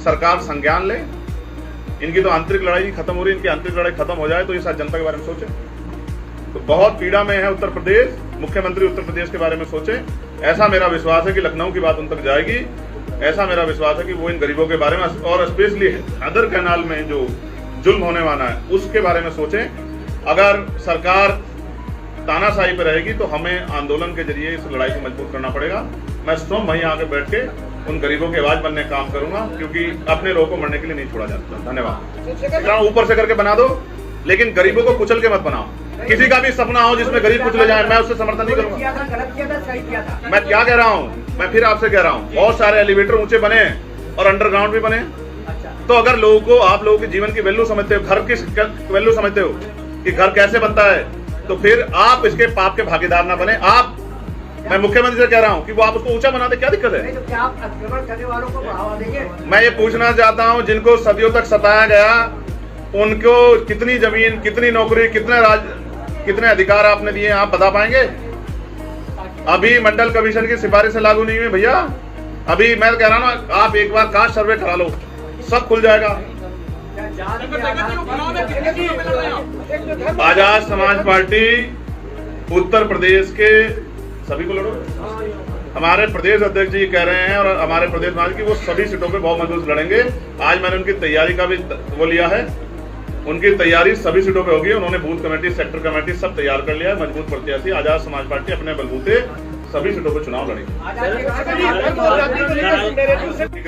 सरकार संज्ञान ले। इनकी तो आंतरिक लड़ाई खत्म हो रही है, इनकी आंतरिक लड़ाई खत्म हो जाए तो ये शायद जनता के बारे में सोचे। तो बहुत पीड़ा में है उत्तर प्रदेश, मुख्यमंत्री उत्तर प्रदेश के बारे में सोचे। ऐसा मेरा विश्वास है कि लखनऊ की बात उन तक जाएगी। ऐसा मेरा विश्वास है कि वो इन गरीबों के बारे में और स्पेशली अदर कैनाल में जो जुल्म होने वाला है उसके बारे में सोचें। अगर सरकार तानाशाही पर रहेगी तो हमें आंदोलन के जरिए इस लड़ाई को मजबूत करना पड़ेगा। मैं स्वयं वहीं आके बैठ के उन गरीबों की आवाज बनने का काम करूंगा, क्योंकि अपने लोगों को मरने के लिए नहीं छोड़ा जाता। धन्यवाद। ऊपर से करके बना दो, लेकिन गरीबों को कुचल के मत बनाओ। किसी का भी सपना हो जिसमें गरीब कुचले जाए, मैं उससे समर्थन नहीं करूंगा। मैं क्या कह रहा हूँ, मैं फिर आपसे कह रहा हूँ, बहुत सारे एलिवेटर ऊंचे बने और अंडरग्राउंड भी बने। तो अगर लोगों को, आप लोगों के जीवन की वैल्यू समझते हो, घर की वैल्यू समझते हो कि घर कैसे बनता है, तो फिर आप इसके पाप के भागीदार ना बने। आप, मैं मुख्यमंत्री से कह रहा हूं कि वो आप उसको ऊंचा बना दे, क्या दिक्कत है? क्या आप अतिक्रमण करने वालों को बढ़ावा देंगे? मैं ये पूछना चाहता हूं, जिनको सदियों तक सताया गया, उनको कितनी जमीन, कितनी नौकरी, कितने अधिकार आपने दिए, आप बता पाएंगे? अभी मंडल कमीशन की सिफारिश से लागू नहीं हुई भैया। अभी मैं कह रहा हूं, आप एक बार कास्ट सर्वे करा लो, सब खुल जाएगा। आजाद समाज पार्टी उत्तर प्रदेश के सभी को लड़ो। हमारे प्रदेश अध्यक्ष जी कह रहे हैं और हमारे प्रदेश महाराज की वो सभी सीटों पे बहुत मजबूत लड़ेंगे। आज मैंने उनकी तैयारी का भी वो लिया है, उनकी तैयारी सभी सीटों पे होगी। उन्होंने बूथ कमेटी, सेक्टर कमेटी सब तैयार कर लिया है। मजबूत प्रत्याशी आजाद समाज पार्टी अपने बलबूते सभी सीटों पर चुनाव लड़ेगी।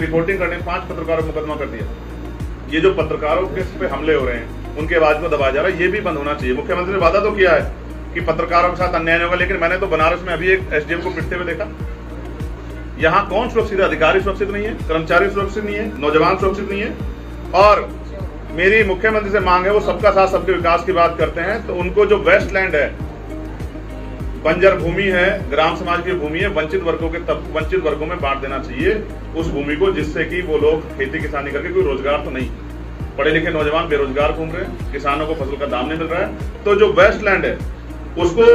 रिपोर्टिंग करने 5 पत्रकारों को मुकदमा कर दिया। ये जो पत्रकारों के पे हमले हो रहे हैं, उनके आवाज को दबाया जा रहा है, ये भी बंद होना चाहिए। मुख्यमंत्री ने वादा तो किया है कि पत्रकारों के साथ अन्याय नहीं होगा, लेकिन मैंने तो बनारस में अभी एक एसडीएम को पिटते हुए देखा। यहाँ कौन सुरक्षित है? अधिकारी सुरक्षित नहीं है, कर्मचारी सुरक्षित नहीं है, नौजवान सुरक्षित नहीं है। और मेरी मुख्यमंत्री से मांग है, वो सबका साथ सबके विकास की बात करते हैं, तो उनको जो वेस्टलैंड है, बंजर भूमि है, ग्राम समाज की भूमि है, वंचित वर्गों में बांट देना चाहिए उस भूमि को, जिससे कि वो लोग खेती किसानी करके, कोई रोजगार तो नहीं, पढ़े लिखे नौजवान बेरोजगार घूम रहे हैं, किसानों को फसल का दाम नहीं मिल रहा है, तो जो वेस्टलैंड है उसको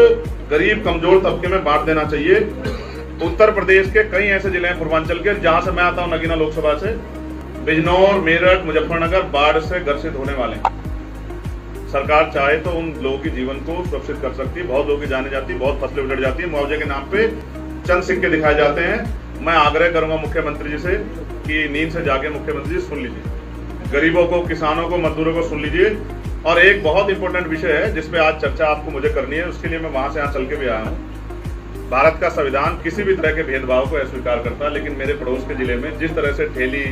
गरीब कमजोर तबके में बांट देना चाहिए। उत्तर प्रदेश के कई ऐसे जिले हैं पूर्वांचल के, जहां से मैं आता हूं, नगीना लोकसभा से, बिजनौर, मेरठ, मुजफ्फरनगर बाढ़ से ग्रसित होने वाले। सरकार चाहे तो उन लोगों के जीवन को सुरक्षित कर सकती है। बहुत लोगों की जाने जाती है, बहुत फसलें उजड़ जाती है, मुआवजे के नाम पे चंद सिक्के दिखाए जाते हैं। मैं आग्रह करूंगा मुख्यमंत्री जी से कि नींद से जाके मुख्यमंत्री जी सुन लीजिए, गरीबों को, किसानों को, मजदूरों को सुन लीजिए। और एक बहुत इंपॉर्टेंट विषय है जिसपे आज चर्चा आपको मुझे करनी है, उसके लिए मैं वहां से यहाँ चल के भी आया हूँ। भारत का संविधान किसी भी तरह के भेदभाव को अस्वीकार करता है, लेकिन मेरे पड़ोस के जिले में जिस तरह से ठेली